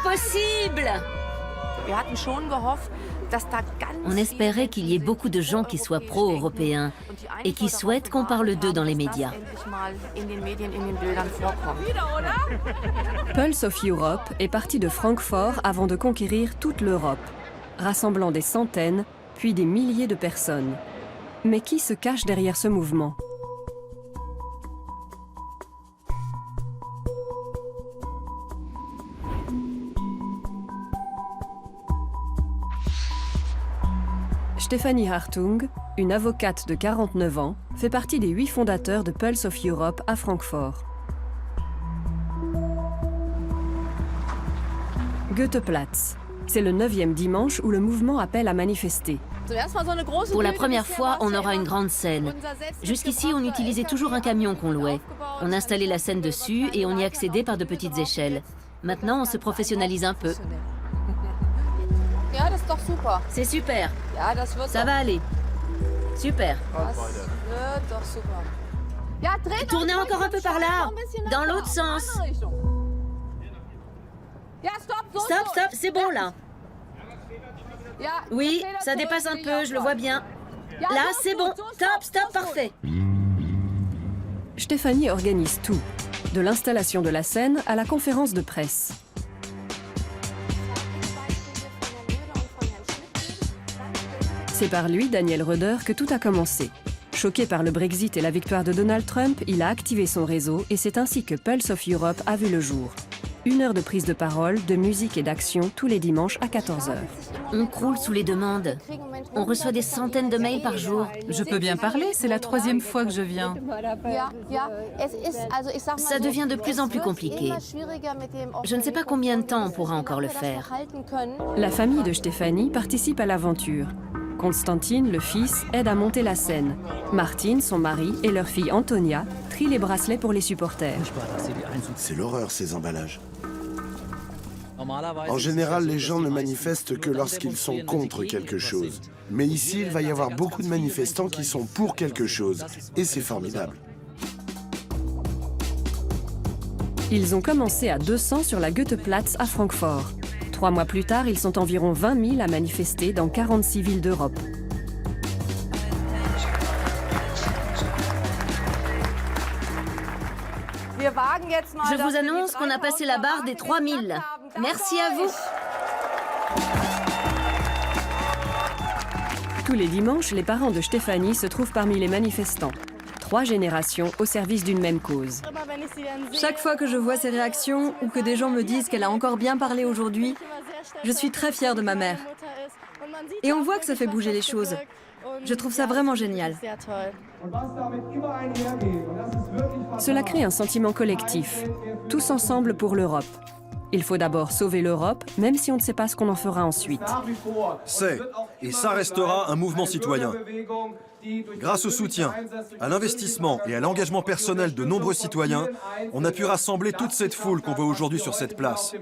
possible! On espérait qu'il y ait beaucoup de gens qui soient pro-européens et qui souhaitent qu'on parle d'eux dans les médias. Pulse of Europe est parti de Francfort avant de conquérir toute l'Europe, rassemblant des centaines, puis des milliers de personnes. Mais qui se cache derrière ce mouvement? Stefanie Hartung, une avocate de 49 ans, fait partie des 8 fondateurs de Pulse of Europe à Francfort. Goetheplatz. C'est le 9e dimanche où le mouvement appelle à manifester. Pour la première fois, on aura une grande scène. Jusqu'ici, on utilisait toujours un camion qu'on louait. On installait la scène dessus et on y accédait par de petites échelles. Maintenant, on se professionnalise un peu. C'est super. Ça va aller. Super. Tournez encore un peu par là. Dans l'autre sens. Stop, stop, c'est bon là. Oui, ça dépasse un peu, je le vois bien. Là, c'est bon. Stop, stop, parfait. Stefanie organise tout, de l'installation de la scène à la conférence de presse. C'est par lui, Daniel Röder, que tout a commencé. Choqué par le Brexit et la victoire de Donald Trump, il a activé son réseau et c'est ainsi que Pulse of Europe a vu le jour. 1 heure de prise de parole, de musique et d'action tous les dimanches à 14 h. On croule sous les demandes. On reçoit des centaines de mails par jour. Je peux bien parler, c'est la 3e fois que je viens. Ça devient de plus en plus compliqué. Je ne sais pas combien de temps on pourra encore le faire. La famille de Stefanie participe à l'aventure. Constantine, le fils, aide à monter la scène. Martine, son mari, et leur fille Antonia trient les bracelets pour les supporters. C'est l'horreur, ces emballages. En général, les gens ne manifestent que lorsqu'ils sont contre quelque chose. Mais ici, il va y avoir beaucoup de manifestants qui sont pour quelque chose. Et c'est formidable. Ils ont commencé à 200 sur la Goetheplatz à Francfort. 3 mois plus tard, ils sont environ 20 000 à manifester dans 46 villes d'Europe. Je vous annonce qu'on a passé la barre des 3000. Merci à vous. Tous les dimanches, les parents de Stefanie se trouvent parmi les manifestants. 3 générations au service d'une même cause. Chaque fois que je vois ces réactions ou que des gens me disent qu'elle a encore bien parlé aujourd'hui, je suis très fière de ma mère. Et on voit que ça fait bouger les choses. Je trouve ça vraiment génial. Cela crée un sentiment collectif, tous ensemble pour l'Europe. Il faut d'abord sauver l'Europe, même si on ne sait pas ce qu'on en fera ensuite. C'est, et ça restera, un mouvement citoyen. Grâce au soutien, à l'investissement et à l'engagement personnel de nombreux citoyens, on a pu rassembler toute cette foule qu'on voit aujourd'hui sur cette place.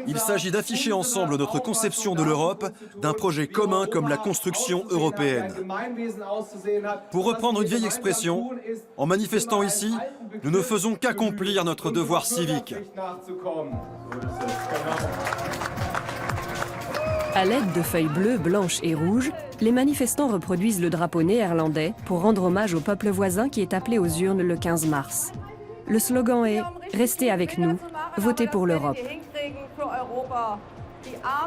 Il s'agit d'afficher ensemble notre conception de l'Europe, d'un projet commun comme la construction européenne. Pour reprendre une vieille expression, en manifestant ici, nous ne faisons qu'accomplir notre devoir civique. À l'aide de feuilles bleues, blanches et rouges, les manifestants reproduisent le drapeau néerlandais pour rendre hommage au peuple voisin qui est appelé aux urnes le 15 mars. Le slogan est « Restez avec nous, votez pour l'Europe ».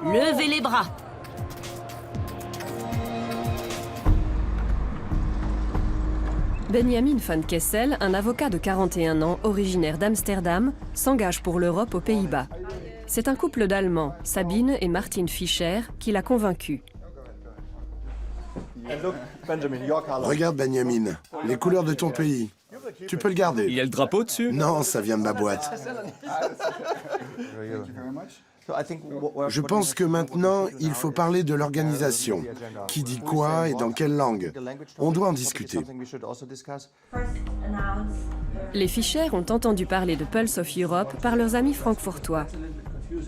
Levez les bras. Benjamin van Kessel, un avocat de 41 ans, originaire d'Amsterdam, s'engage pour l'Europe aux Pays-Bas. C'est un couple d'Allemands, Sabine et Martin Fischer, qui l'a convaincu. Regarde, Benjamin, les couleurs de ton pays. Tu peux le garder. Il y a le drapeau dessus? Non, ça vient de ma boîte. Je pense que maintenant, il faut parler de l'organisation. Qui dit quoi et dans quelle langue? On doit en discuter. Les Fischer ont entendu parler de Pulse of Europe par leurs amis francfortois.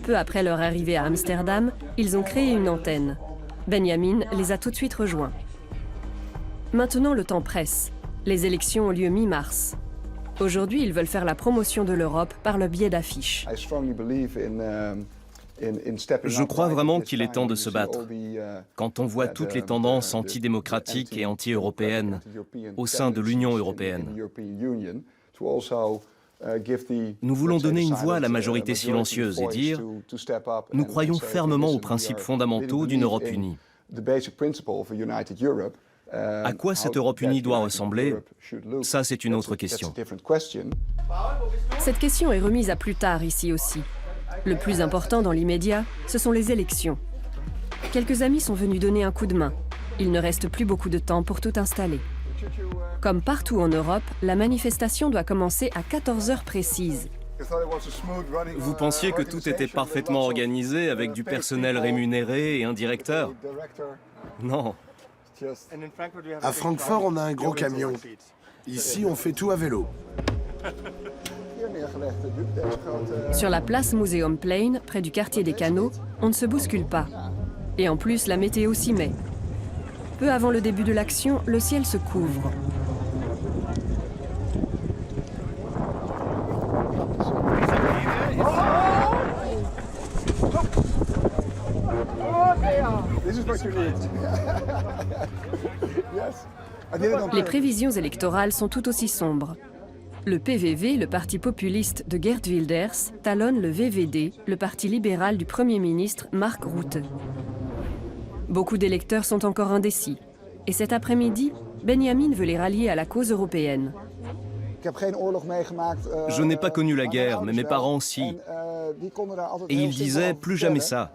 Peu après leur arrivée à Amsterdam, ils ont créé une antenne. Benjamin les a tout de suite rejoints. Maintenant, le temps presse. Les élections ont lieu mi-mars. Aujourd'hui, ils veulent faire la promotion de l'Europe par le biais d'affiches. Je crois vraiment qu'il est temps de se battre. Quand on voit toutes les tendances antidémocratiques et anti-européennes au sein de l'Union européenne. Nous voulons donner une voix à la majorité silencieuse et dire « Nous croyons fermement aux principes fondamentaux d'une Europe unie ». À quoi cette Europe unie doit ressembler? Ça, c'est une autre question. Cette question est remise à plus tard ici aussi. Le plus important dans l'immédiat, ce sont les élections. Quelques amis sont venus donner un coup de main. Il ne reste plus beaucoup de temps pour tout installer. Comme partout en Europe, la manifestation doit commencer à 14 heures précises. Vous pensiez que tout était parfaitement organisé avec du personnel rémunéré et un directeur? Non. À Francfort, on a un gros camion. Ici, on fait tout à vélo. Sur la place Museum Plain, près du quartier des canaux, on ne se bouscule pas. Et en plus, la météo s'y met. Peu avant le début de l'action, le ciel se couvre. Les prévisions électorales sont tout aussi sombres. Le PVV, le parti populiste de Geert Wilders, talonne le VVD, le parti libéral du Premier ministre Mark Rutte. Beaucoup d'électeurs sont encore indécis. Et cet après-midi, Benjamin veut les rallier à la cause européenne. Je n'ai pas connu la guerre, mais mes parents si. Et ils disaient plus jamais ça.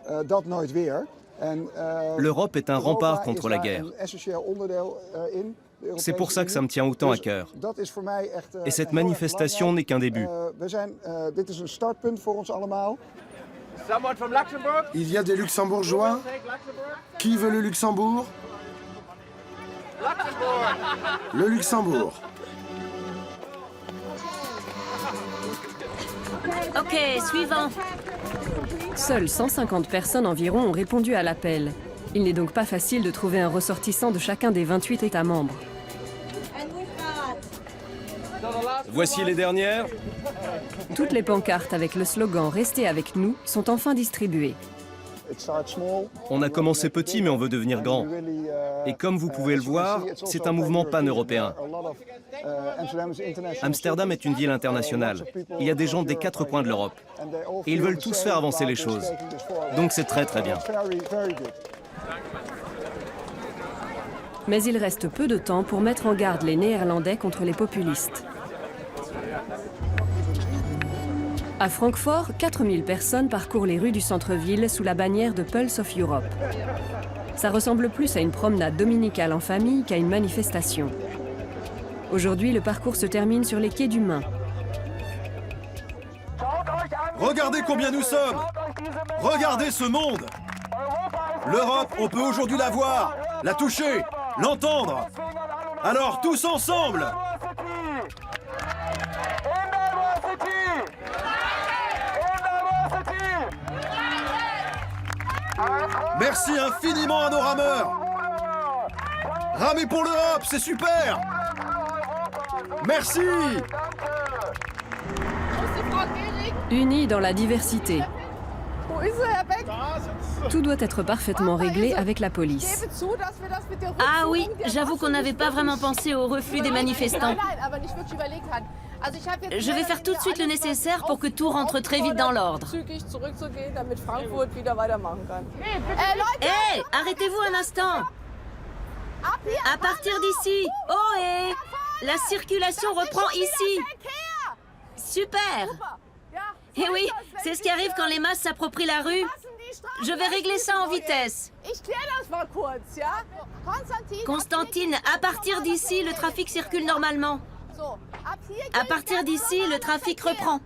L'Europe est un rempart contre la guerre. C'est pour ça que ça me tient autant à cœur. Et cette manifestation n'est qu'un début. Il y a des Luxembourgeois? Qui veut le Luxembourg? Le Luxembourg. Ok, suivant. Seules 150 personnes environ ont répondu à l'appel. Il n'est donc pas facile de trouver un ressortissant de chacun des 28 États membres. Voici les dernières. Toutes les pancartes avec le slogan « Restez avec nous » sont enfin distribuées. On a commencé petit, mais on veut devenir grand. Et comme vous pouvez le voir, c'est un mouvement pan-européen. Amsterdam est une ville internationale. Il y a des gens des 4 coins de l'Europe. Et ils veulent tous faire avancer les choses. Donc c'est très très bien. Mais il reste peu de temps pour mettre en garde les Néerlandais contre les populistes. À Francfort, 4000 personnes parcourent les rues du centre-ville sous la bannière de Pulse of Europe. Ça ressemble plus à une promenade dominicale en famille qu'à une manifestation. Aujourd'hui, le parcours se termine sur les quais du Main. Regardez combien nous sommes! Regardez ce monde! L'Europe, on peut aujourd'hui la voir, la toucher, l'entendre. Alors tous ensemble! Merci infiniment à nos rameurs! Ramer pour l'Europe, c'est super! Merci! Unis dans la diversité. Tout doit être parfaitement réglé avec la police. Ah oui, j'avoue qu'on n'avait pas vraiment pensé au reflux des manifestants. Je vais faire tout de suite le nécessaire pour que tout rentre très vite dans l'ordre. Hé, arrêtez-vous un instant. À partir d'ici, ohé, la circulation reprend ici. Super. Et oui, c'est ce qui arrive quand les masses s'approprient la rue. Je vais régler ça en vitesse. Constantine, à partir d'ici, le trafic circule normalement. À partir d'ici, le trafic reprend.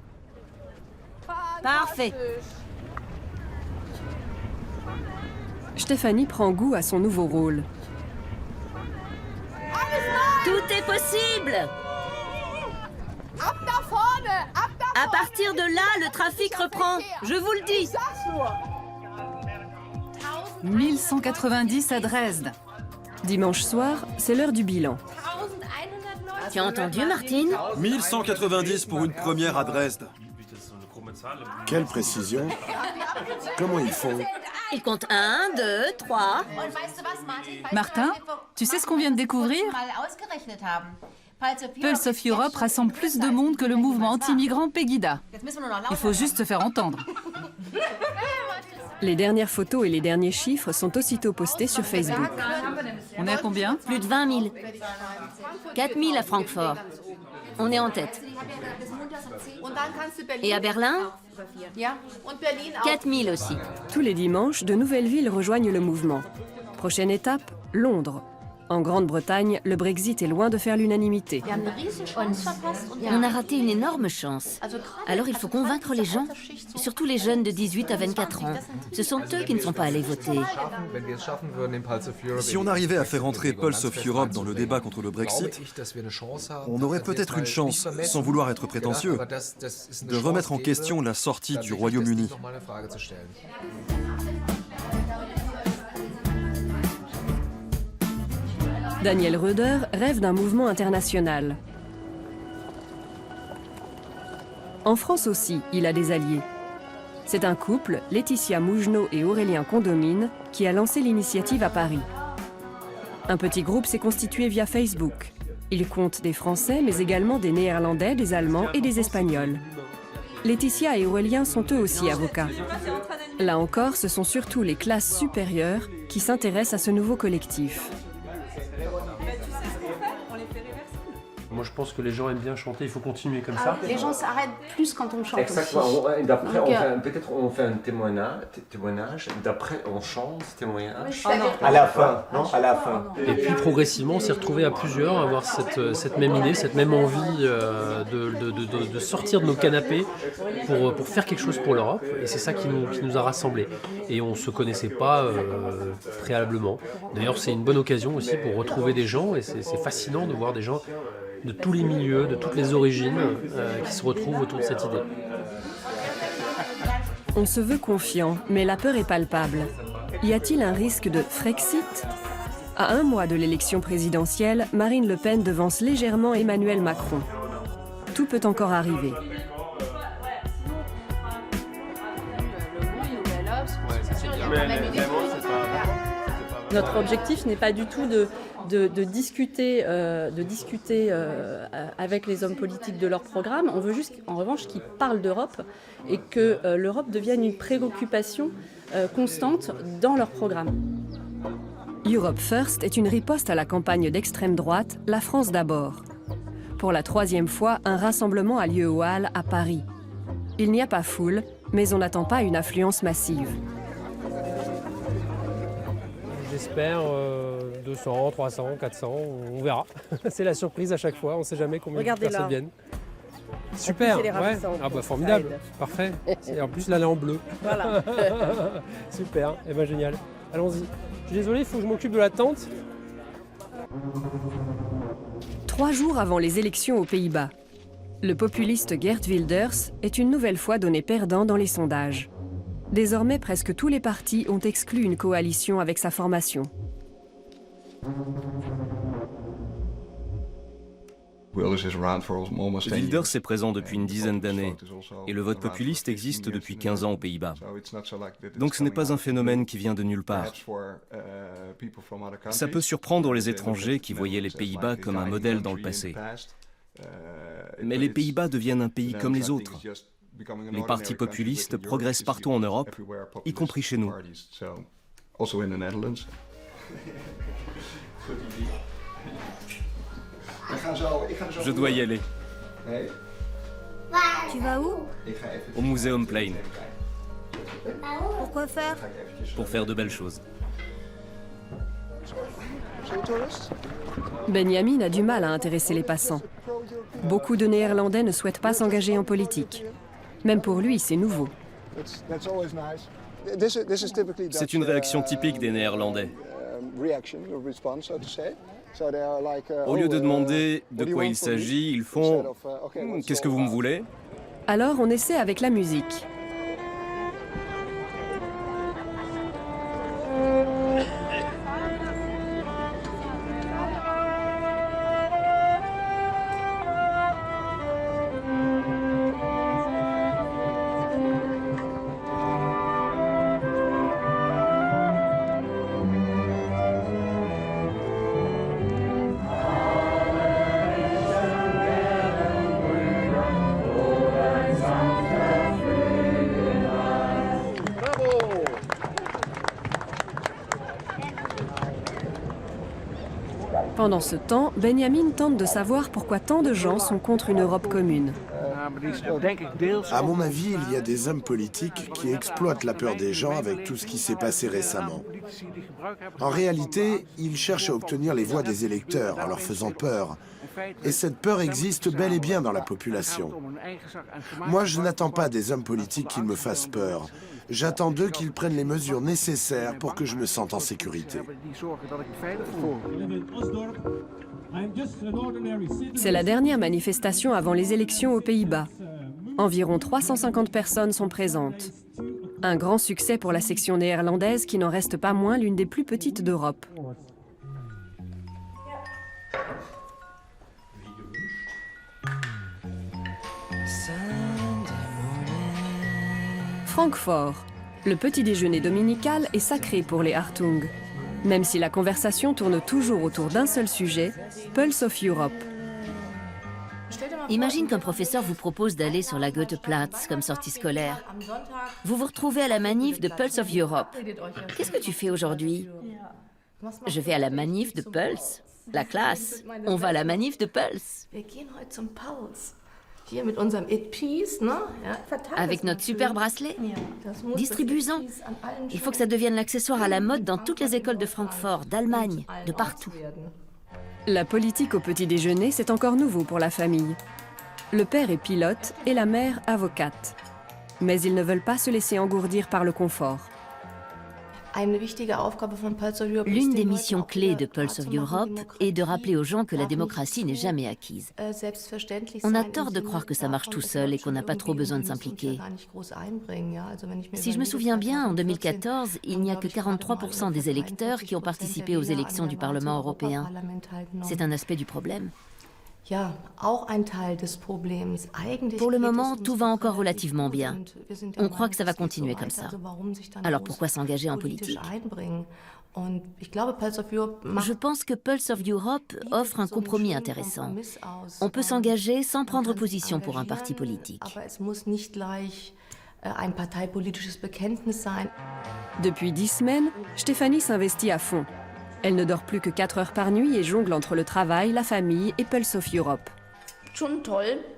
Parfait. Stéphanie prend goût à son nouveau rôle. Tout est possible. À partir de là, le trafic reprend. Je vous le dis. 1190 à Dresde. Dimanche soir, c'est l'heure du bilan. Tu as entendu, Martine? 1190 pour une première à Dresde. Quelle précision. Comment ils font? Il compte 1, 2, 3. Martin, tu sais ce qu'on vient de découvrir? Pulse of Europe rassemble plus de monde que le mouvement anti-migrant Pegida. Il faut juste se faire entendre. Les dernières photos et les derniers chiffres sont aussitôt postés sur Facebook. On est à combien? Plus de 20 000. 4 000 à Francfort. On est en tête. Et à Berlin? 4 000 aussi. Tous les dimanches, de nouvelles villes rejoignent le mouvement. Prochaine étape, Londres. En Grande-Bretagne, le Brexit est loin de faire l'unanimité. On a raté une énorme chance. Alors il faut convaincre les gens, surtout les jeunes de 18 à 24 ans. Ce sont eux qui ne sont pas allés voter. Si on arrivait à faire entrer Pulse of Europe dans le débat contre le Brexit, on aurait peut-être une chance, sans vouloir être prétentieux, de remettre en question la sortie du Royaume-Uni. Daniel Röder rêve d'un mouvement international. En France aussi, il a des alliés. C'est un couple, Laetitia Mougenot et Aurélien Condomine, qui a lancé l'initiative à Paris. Un petit groupe s'est constitué via Facebook. Il compte des Français, mais également des Néerlandais, des Allemands et des Espagnols. Laetitia et Aurélien sont eux aussi avocats. Là encore, ce sont surtout les classes supérieures qui s'intéressent à ce nouveau collectif. Moi, je pense que les gens aiment bien chanter, il faut continuer comme ça. Les gens s'arrêtent plus quand on chante. Exactement. Aussi. D'après, peut-être on fait un témoignage, d'après on chante, témoignage. À la fin, non? À la fin. Et puis progressivement, on s'est retrouvé à plusieurs, à avoir cette même idée, cette même envie de sortir de nos canapés pour faire quelque chose pour l'Europe. Et c'est ça qui nous a rassemblés. Et on ne se connaissait pas préalablement. D'ailleurs, c'est une bonne occasion aussi pour retrouver des gens. Et c'est fascinant de voir des gens de tous les milieux, de toutes les origines, qui se retrouvent autour de cette idée. On se veut confiant, mais la peur est palpable. Y a-t-il un risque de Frexit? À un mois de l'élection présidentielle, Marine Le Pen devance légèrement Emmanuel Macron. Tout peut encore arriver. Notre objectif n'est pas du tout de discuter avec les hommes politiques de leur programme. On veut juste, en revanche, qu'ils parlent d'Europe et que l'Europe devienne une préoccupation constante dans leur programme. Europe First est une riposte à la campagne d'extrême droite, La France d'abord. Pour la 3e fois, un rassemblement a lieu aux Halles à Paris. Il n'y a pas foule, mais on n'attend pas une affluence massive. J'espère 200, 300, 400, on verra. C'est la surprise à chaque fois, on ne sait jamais combien de personnes viennent. Super, ouais. Ah bah formidable, parfait. Et en plus là, elle est en bleu. Voilà. Super, et ben génial. Allons-y. Je suis désolé, il faut que je m'occupe de la tente. 3 jours avant les élections aux Pays-Bas, le populiste Geert Wilders est une nouvelle fois donné perdant dans les sondages. Désormais, presque tous les partis ont exclu une coalition avec sa formation. Wilders est présent depuis une dizaine d'années et le vote populiste existe depuis 15 ans aux Pays-Bas. Donc ce n'est pas un phénomène qui vient de nulle part. Ça peut surprendre les étrangers qui voyaient les Pays-Bas comme un modèle dans le passé. Mais les Pays-Bas deviennent un pays comme les autres. Les partis populistes progressent partout en Europe, y compris chez nous. Je dois y aller. Tu vas où? Au Museum Plain. Pourquoi faire? Pour faire de belles choses. Benjamin a du mal à intéresser les passants. Beaucoup de Néerlandais ne souhaitent pas s'engager en politique. Même pour lui, c'est nouveau. C'est une réaction typique des Néerlandais. Au lieu de demander de quoi il s'agit, ils font « Qu'est-ce que vous me voulez ?» Alors on essaie avec la musique. Pendant ce temps, Benjamin tente de savoir pourquoi tant de gens sont contre une Europe commune. À mon avis, il y a des hommes politiques qui exploitent la peur des gens avec tout ce qui s'est passé récemment. En réalité, ils cherchent à obtenir les voix des électeurs en leur faisant peur. Et cette peur existe bel et bien dans la population. Moi, je n'attends pas des hommes politiques qu'ils me fassent peur. J'attends d'eux qu'ils prennent les mesures nécessaires pour que je me sente en sécurité. C'est la dernière manifestation avant les élections aux Pays-Bas. Environ 350 personnes sont présentes. Un grand succès pour la section néerlandaise qui n'en reste pas moins l'une des plus petites d'Europe. Francfort. Le petit déjeuner dominical est sacré pour les Hartung. Même si la conversation tourne toujours autour d'un seul sujet, Pulse of Europe. Imagine qu'un professeur vous propose d'aller sur la Goetheplatz comme sortie scolaire. Vous vous retrouvez à la manif de Pulse of Europe. Qu'est-ce que tu fais aujourd'hui? Je vais à la manif de Pulse. La classe. On va à la manif de Pulse. Avec notre super bracelet. Distribue-en. Il faut que ça devienne l'accessoire à la mode dans toutes les écoles de Francfort, d'Allemagne, de partout. La politique au petit déjeuner, c'est encore nouveau pour la famille. Le père est pilote et la mère avocate. Mais ils ne veulent pas se laisser engourdir par le confort. L'une des missions clés de Pulse of Europe est de rappeler aux gens que la démocratie n'est jamais acquise. On a tort de croire que ça marche tout seul et qu'on n'a pas trop besoin de s'impliquer. Si je me souviens bien, en 2014, il n'y a que 43% des électeurs qui ont participé aux élections du Parlement européen. C'est un aspect du problème. Pour le moment, tout va encore relativement bien. On croit que ça va continuer comme ça. Alors pourquoi s'engager en politique? Je pense que Pulse of Europe offre un compromis intéressant. On peut s'engager sans prendre position pour un parti politique. Depuis 10 semaines, Stéphanie s'investit à fond. Elle ne dort plus que 4 heures par nuit et jongle entre le travail, la famille et Pulse of Europe.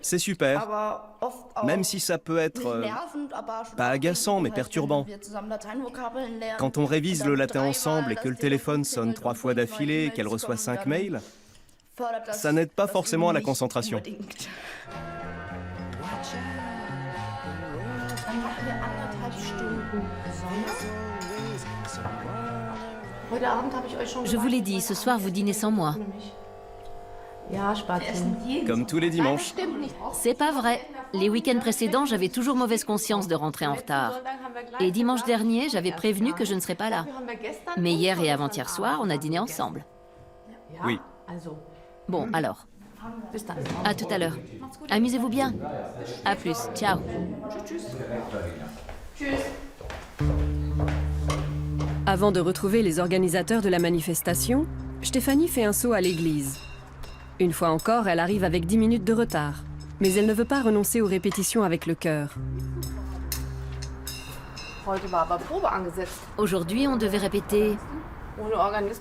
C'est super, même si ça peut être pas agaçant mais perturbant. Quand on révise le latin ensemble et que le téléphone sonne 3 fois d'affilée et qu'elle reçoit 5 mails, ça n'aide pas forcément à la concentration. Je vous l'ai dit, ce soir vous dînez sans moi. Comme tous les dimanches. C'est pas vrai. Les week-ends précédents, j'avais toujours mauvaise conscience de rentrer en retard. Et dimanche dernier, j'avais prévenu que je ne serais pas là. Mais hier et avant-hier soir, on a dîné ensemble. Oui. Bon, alors. À tout à l'heure. Amusez-vous bien. À plus. Ciao. Avant de retrouver les organisateurs de la manifestation, Stéphanie fait un saut à l'église. Une fois encore, elle arrive avec 10 minutes de retard. Mais elle ne veut pas renoncer aux répétitions avec le chœur. Aujourd'hui, on devait répéter.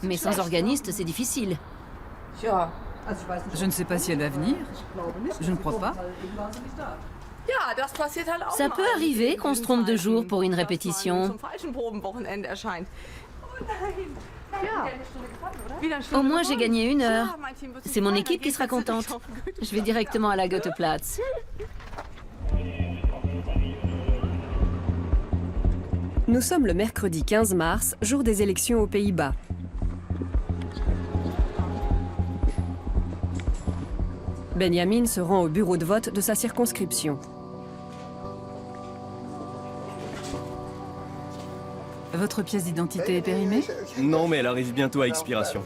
Mais sans organiste, c'est difficile. Je ne sais pas si elle va venir. Je ne crois pas. Ça peut arriver qu'on se trompe de jour pour une répétition. Au moins, j'ai gagné 1 heure. C'est mon équipe qui sera contente. Je vais directement à la Goetheplatz. Nous sommes le mercredi 15 mars, jour des élections aux Pays-Bas. Benjamin se rend au bureau de vote de sa circonscription. Votre pièce d'identité est périmée? Non, mais elle arrive bientôt à expiration.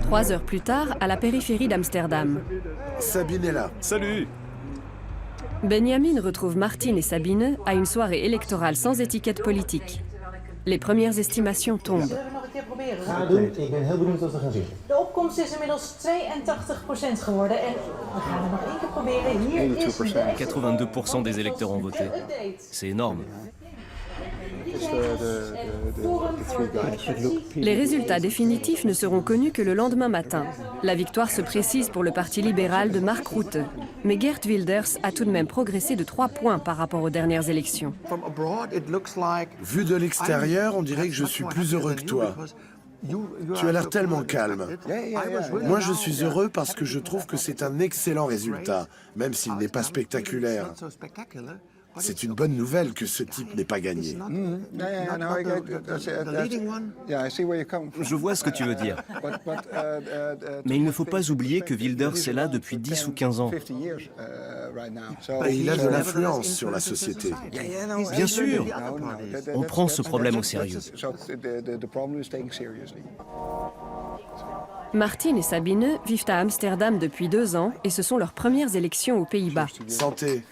Trois heures plus tard, à la périphérie d'Amsterdam. Sabine est là. Salut! Benjamin retrouve Martine et Sabine à une soirée électorale sans étiquette politique. Les premières estimations tombent. Ga doen. Ik ben heel benieuwd wat we gaan zien. De opkomst is inmiddels 82% geworden en we gaan het nog één keer proberen. Hier is de 82% des électeurs ont voté. C'est énorme. Les résultats définitifs ne seront connus que le lendemain matin. La victoire se précise pour le Parti libéral de Mark Rutte. Mais Geert Wilders a tout de même progressé de 3 points par rapport aux dernières élections. Vu de l'extérieur, on dirait que je suis plus heureux que toi. Tu as l'air tellement calme. Moi, je suis heureux parce que je trouve que c'est un excellent résultat, même s'il n'est pas spectaculaire. C'est une bonne nouvelle que ce type n'ait pas gagné. Je vois ce que tu veux dire. Mais il ne faut pas oublier que Wilders est là depuis 10 ou 15 ans. Et il a de l'influence sur la société. Bien sûr, on prend ce problème au sérieux. Martine et Sabine vivent à Amsterdam depuis 2 ans et ce sont leurs premières élections aux Pays-Bas. Santé.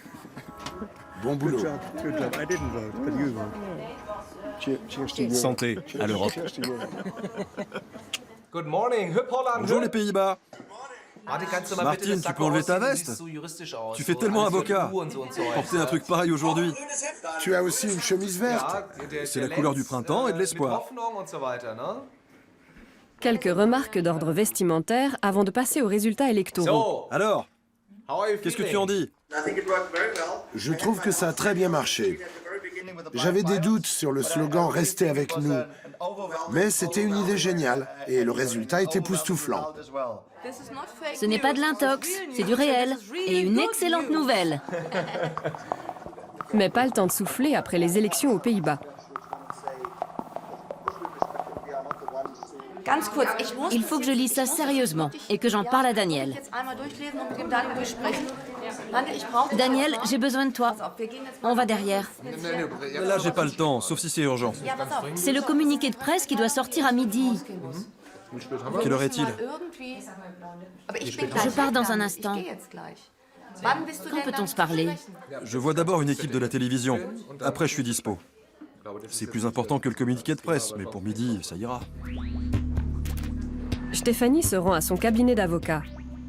Bon boulot. Santé à l'Europe. Bonjour les Pays-Bas. Martine, tu peux enlever ta veste? Tu fais tellement avocat. Porter un truc pareil aujourd'hui. Tu as aussi une chemise verte. C'est la couleur du printemps et de l'espoir. Quelques remarques d'ordre vestimentaire avant de passer aux résultats électoraux. Alors, qu'est-ce que tu en dis? Je trouve que ça a très bien marché. J'avais des doutes sur le slogan « Restez avec nous », mais c'était une idée géniale et le résultat est époustouflant. Ce n'est pas de l'intox, c'est du réel. Et une excellente nouvelle. Mais pas le temps de souffler après les élections aux Pays-Bas. Il faut que je lise ça sérieusement et que j'en parle à Daniel. Daniel, j'ai besoin de toi. On va derrière. Là, j'ai pas le temps, sauf si c'est urgent. C'est le communiqué de presse qui doit sortir à midi. Quelle heure est-il? Je pars dans un instant. Quand peut-on se parler? Je vois d'abord une équipe de la télévision. Après, je suis dispo. C'est plus important que le communiqué de presse, mais pour midi, ça ira. Stéphanie se rend à son cabinet d'avocat.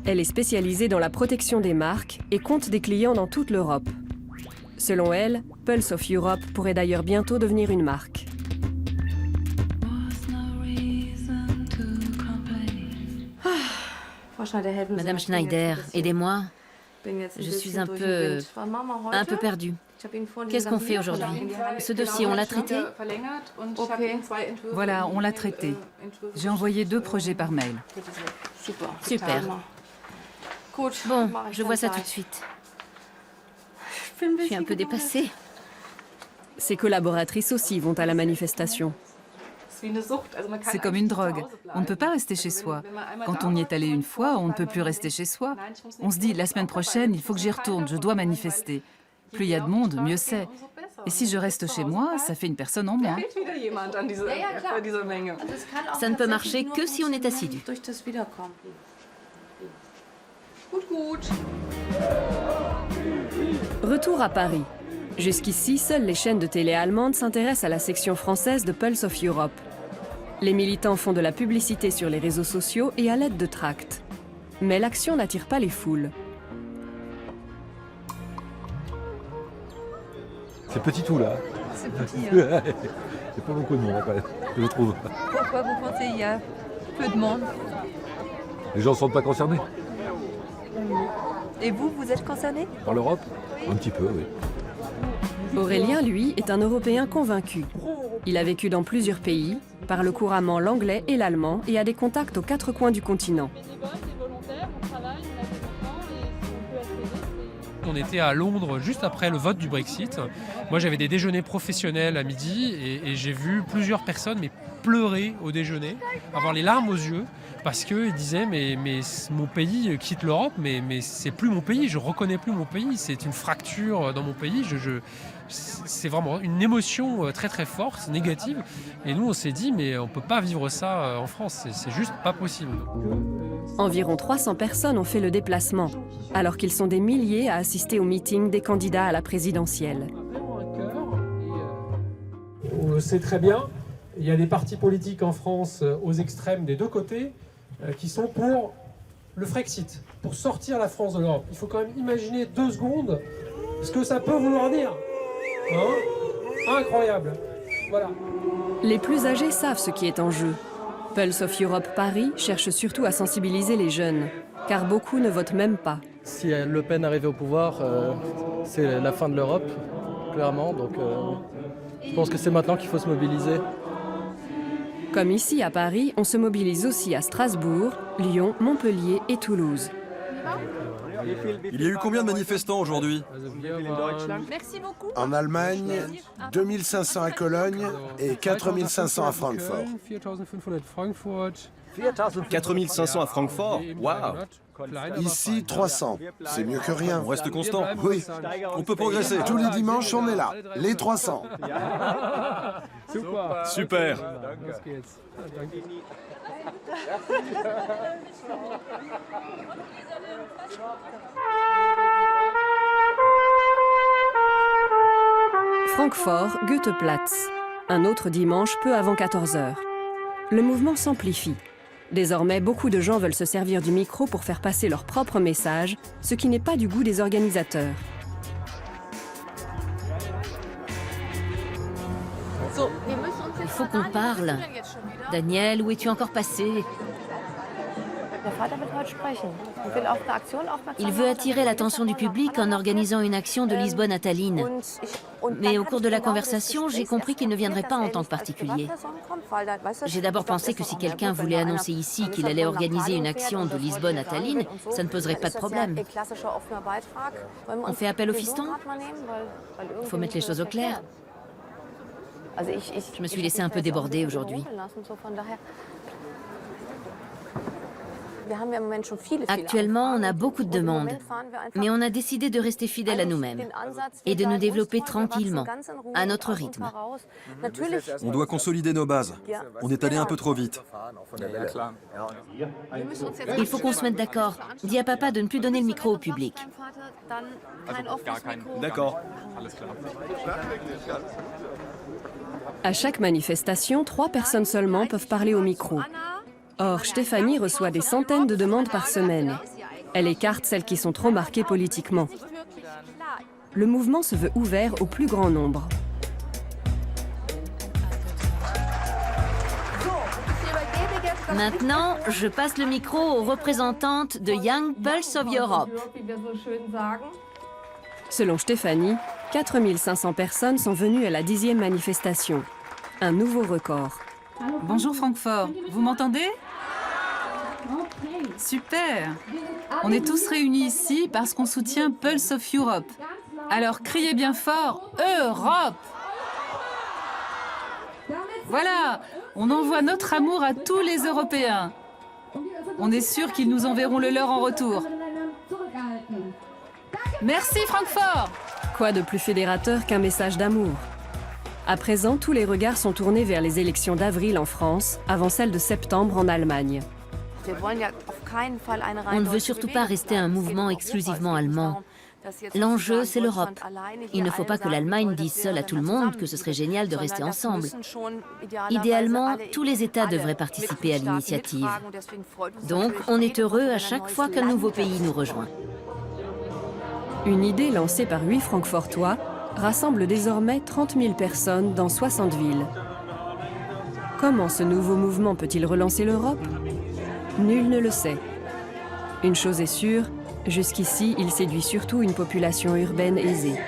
Elle est spécialisée dans la protection des marques et compte des clients dans toute l'Europe. Selon elle, Pulse of Europe pourrait d'ailleurs bientôt devenir une marque. Madame Schneider, aidez-moi. Je suis un peu perdue. Qu'est-ce qu'on fait aujourd'hui? Ce dossier, on l'a traité? Voilà, on l'a traité. J'ai envoyé 2 projets par mail. Super. Bon, je vois ça tout de suite. Je suis un peu dépassée. Ses collaboratrices aussi vont à la manifestation. C'est comme une drogue. On ne peut pas rester chez soi. Quand on y est allé une fois, on ne peut plus rester chez soi. On se dit, la semaine prochaine, il faut que j'y retourne, je dois manifester. Plus il y a de monde, mieux c'est. Et si je reste chez moi, ça fait une personne en moins. Ça ne peut marcher que si on est assidu. Retour à Paris. Jusqu'ici, seules les chaînes de télé allemandes s'intéressent à la section française de Pulse of Europe. Les militants font de la publicité sur les réseaux sociaux et à l'aide de tracts. Mais l'action n'attire pas les foules. C'est petit tout là. C'est petit. Hein. C'est pas beaucoup de monde, je trouve. Pourquoi vous pensez qu'il y a peu de monde? Les gens ne sont pas concernés. Et vous, vous êtes concerné? Par l'Europe? Un petit peu, oui. Aurélien, lui, est un Européen convaincu. Il a vécu dans plusieurs pays, parle couramment l'anglais et l'allemand et a des contacts aux 4 coins du continent. On était à Londres juste après le vote du Brexit. Moi, j'avais des déjeuners professionnels à midi et j'ai vu plusieurs personnes pleurer au déjeuner, avoir les larmes aux yeux, parce qu'ils disaient mais mon pays quitte l'Europe, mais c'est plus mon pays, je reconnais plus mon pays, c'est une fracture dans mon pays. C'est vraiment une émotion très très forte, négative. Et nous, on s'est dit mais on peut pas vivre ça en France, c'est juste pas possible. Environ 300 personnes ont fait le déplacement, alors qu'ils sont des milliers à assister au meeting des candidats à la présidentielle. On le sait très bien, Il y a des partis politiques en France aux extrêmes des deux côtés qui sont pour le Frexit, pour sortir la France de l'Europe. Il faut quand même imaginer 2 secondes ce que ça peut vouloir dire. Hein? Incroyable. Voilà. Les plus âgés savent ce qui est en jeu. Pulse of Europe Paris cherche surtout à sensibiliser les jeunes, car beaucoup ne votent même pas. Si Le Pen arrivait au pouvoir, c'est la fin de l'Europe, clairement. Donc je pense que c'est maintenant qu'il faut se mobiliser. Comme ici à Paris, on se mobilise aussi à Strasbourg, Lyon, Montpellier et Toulouse. Il y a eu combien de manifestants aujourd'hui? Merci beaucoup. En Allemagne, 2500 à Cologne et 4500 à Francfort. 4500 à Francfort? Waouh! Ici, 300. C'est mieux que rien. On reste constant. Oui. On peut progresser. Tous les dimanches, on est là. Les 300. Super! Francfort, Goetheplatz. Un autre dimanche peu avant 14 h. Le mouvement s'amplifie. Désormais, beaucoup de gens veulent se servir du micro pour faire passer leur propre message, ce qui n'est pas du goût des organisateurs. Il faut qu'on parle. Daniel, où es-tu encore passé? Il veut attirer l'attention du public en organisant une action de Lisbonne à Tallinn. Mais au cours de la conversation, j'ai compris qu'il ne viendrait pas en tant que particulier. J'ai d'abord pensé que si quelqu'un voulait annoncer ici qu'il allait organiser une action de Lisbonne à Tallinn, ça ne poserait pas de problème. On fait appel au fiston? Il faut mettre les choses au clair. Je me suis laissée un peu déborder aujourd'hui. Actuellement, on a beaucoup de demandes, mais on a décidé de rester fidèles à nous-mêmes et de nous développer tranquillement, à notre rythme. On doit consolider nos bases. On est allé un peu trop vite. Il faut qu'on se mette d'accord. Dis à papa de ne plus donner le micro au public. D'accord. À chaque manifestation, 3 personnes seulement peuvent parler au micro. Or, Stéphanie reçoit des centaines de demandes par semaine. Elle écarte celles qui sont trop marquées politiquement. Le mouvement se veut ouvert au plus grand nombre. Maintenant, je passe le micro aux représentantes de Young Pulse of Europe. Selon Stéphanie, 4500 personnes sont venues à la 10e manifestation. Un nouveau record. Bonjour Francfort, vous m'entendez? Super! On est tous réunis ici parce qu'on soutient Pulse of Europe. Alors criez bien fort, Europe! Voilà, on envoie notre amour à tous les Européens. On est sûr qu'ils nous enverront le leur en retour. Merci Francfort! Quoi de plus fédérateur qu'un message d'amour? À présent, tous les regards sont tournés vers les élections d'avril en France, avant celles de septembre en Allemagne. On ne veut surtout pas rester un mouvement exclusivement allemand. L'enjeu, c'est l'Europe. Il ne faut pas que l'Allemagne dise seule à tout le monde que ce serait génial de rester ensemble. Idéalement, tous les États devraient participer à l'initiative. Donc, on est heureux à chaque fois qu'un nouveau pays nous rejoint. Une idée lancée par 8 Francfortois rassemble désormais 30 000 personnes dans 60 villes. Comment ce nouveau mouvement peut-il relancer l'Europe? Nul ne le sait. Une chose est sûre, jusqu'ici, il séduit surtout une population urbaine aisée.